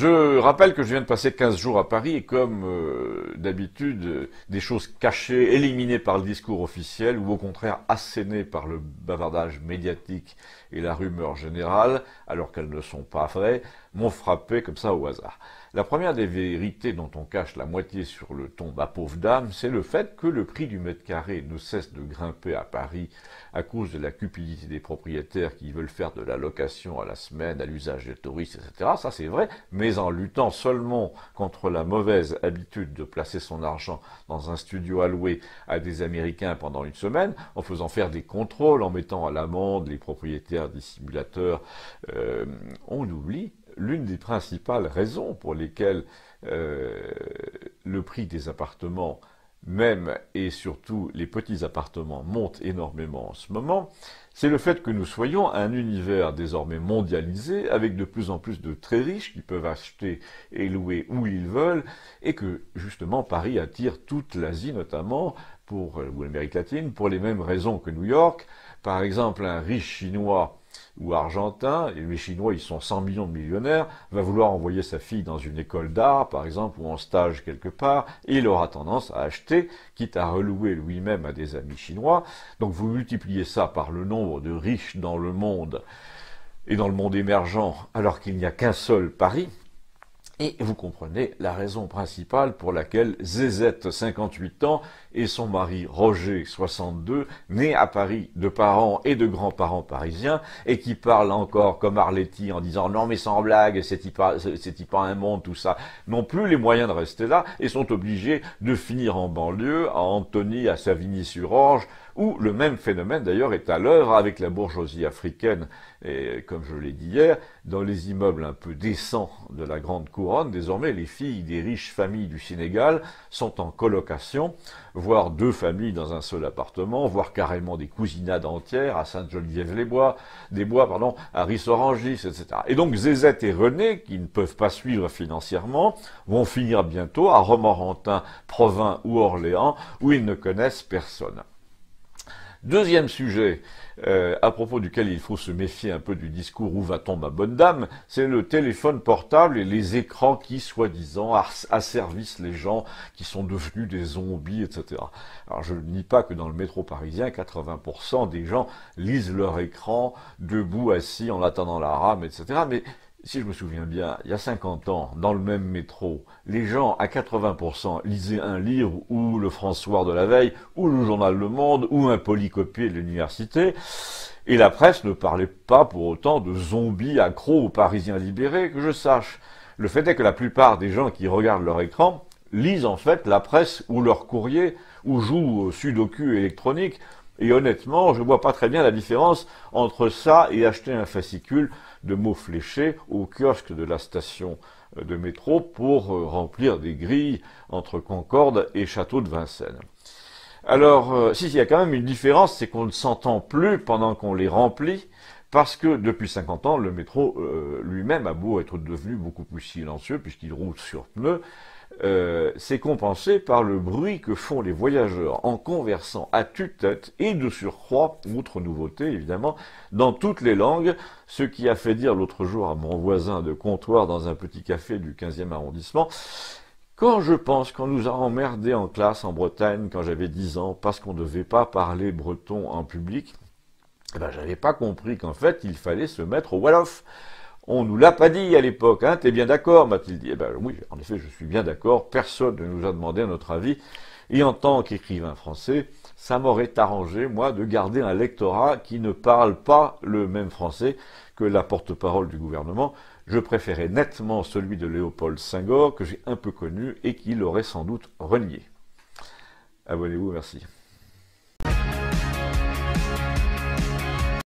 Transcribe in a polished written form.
Je rappelle que je viens de passer 15 jours à Paris et comme d'habitude, des choses cachées, éliminées par le discours officiel ou au contraire assénées par le bavardage médiatique et la rumeur générale, alors qu'elles ne sont pas vraies, m'ont frappé comme ça au hasard. La première des vérités dont on cache la moitié sur le ton ma pauvre dame, c'est le fait que le prix du mètre carré ne cesse de grimper à Paris à cause de la cupidité des propriétaires qui veulent faire de la location à la semaine, à l'usage des touristes, etc. Ça c'est vrai, mais en luttant seulement contre la mauvaise habitude de placer son argent dans un studio alloué à des Américains pendant une semaine, en faisant faire des contrôles, en mettant à l'amende les propriétaires dissimulateurs, on oublie l'une des principales raisons pour lesquelles le prix des appartements, même et surtout les petits appartements, montent énormément en ce moment, c'est le fait que nous soyons un univers désormais mondialisé, avec de plus en plus de très riches qui peuvent acheter et louer où ils veulent, et que justement Paris attire toute l'Asie notamment, ou l'Amérique latine, pour les mêmes raisons que New York. Par exemple, un riche chinois ou argentin, et les Chinois ils sont 100 millions de millionnaires, va vouloir envoyer sa fille dans une école d'art, par exemple, ou en stage quelque part, et il aura tendance à acheter, quitte à relouer lui-même à des amis chinois. Donc vous multipliez ça par le nombre de riches dans le monde, et dans le monde émergent, alors qu'il n'y a qu'un seul Paris, et vous comprenez la raison principale pour laquelle Zézette, 58 ans, et son mari Roger, 62, nés à Paris de parents et de grands-parents parisiens, et qui parlent encore comme Arletty en disant « Non mais sans blague, c'est-il pas un monde, tout ça », n'ont plus les moyens de rester là, et sont obligés de finir en banlieue, à Antony, à Savigny-sur-Orge, où le même phénomène d'ailleurs est à l'œuvre avec la bourgeoisie africaine, et comme je l'ai dit hier, dans les immeubles un peu décents de la Grande Couronne, désormais les filles des riches familles du Sénégal sont en colocation, voire deux familles dans un seul appartement, voire carrément des cousinades entières à Sainte-Geneviève-les-Bois, à Ris-Orangis, etc. Et donc Zézette et René, qui ne peuvent pas suivre financièrement, vont finir bientôt à Romorantin, Provins ou Orléans, où ils ne connaissent personne. Deuxième sujet, à propos duquel il faut se méfier un peu du discours « Où va-t-on, ma bonne dame ?», c'est le téléphone portable et les écrans qui, soi-disant, asservissent les gens qui sont devenus des zombies, etc. Alors je ne nie pas que dans le métro parisien, 80% des gens lisent leur écran, debout, assis, en attendant la rame, etc. Mais si je me souviens bien, il y a 50 ans, dans le même métro, les gens, à 80%, lisaient un livre, ou le François de la veille, ou le journal Le Monde, ou un polycopier de l'université, et la presse ne parlait pas pour autant de zombies accros aux Parisiens libérés, que je sache. Le fait est que la plupart des gens qui regardent leur écran lisent en fait la presse ou leur courrier, ou jouent au sudoku électronique, et honnêtement, je ne vois pas très bien la différence entre ça et acheter un fascicule de mots fléchés au kiosque de la station de métro pour remplir des grilles entre Concorde et Château de Vincennes. Alors, il y a quand même une différence, c'est qu'on ne s'entend plus pendant qu'on les remplit, parce que depuis 50 ans, le métro lui-même a beau être devenu beaucoup plus silencieux, puisqu'il roule sur pneus, c'est compensé par le bruit que font les voyageurs en conversant à tue-tête et de surcroît, outre nouveauté évidemment, dans toutes les langues, ce qui a fait dire l'autre jour à mon voisin de comptoir dans un petit café du 15e arrondissement, quand je pense qu'on nous a emmerdés en classe en Bretagne quand j'avais 10 ans parce qu'on ne devait pas parler breton en public, j'avais pas compris qu'en fait il fallait se mettre au Wolof. On nous l'a pas dit à l'époque, hein, t'es bien d'accord, m'a-t-il dit. Oui, en effet, je suis bien d'accord, personne ne nous a demandé notre avis. Et en tant qu'écrivain français, ça m'aurait arrangé, moi, de garder un lectorat qui ne parle pas le même français que la porte-parole du gouvernement. Je préférais nettement celui de Léopold Senghor, que j'ai un peu connu et qui l'aurait sans doute renié. Abonnez-vous, merci.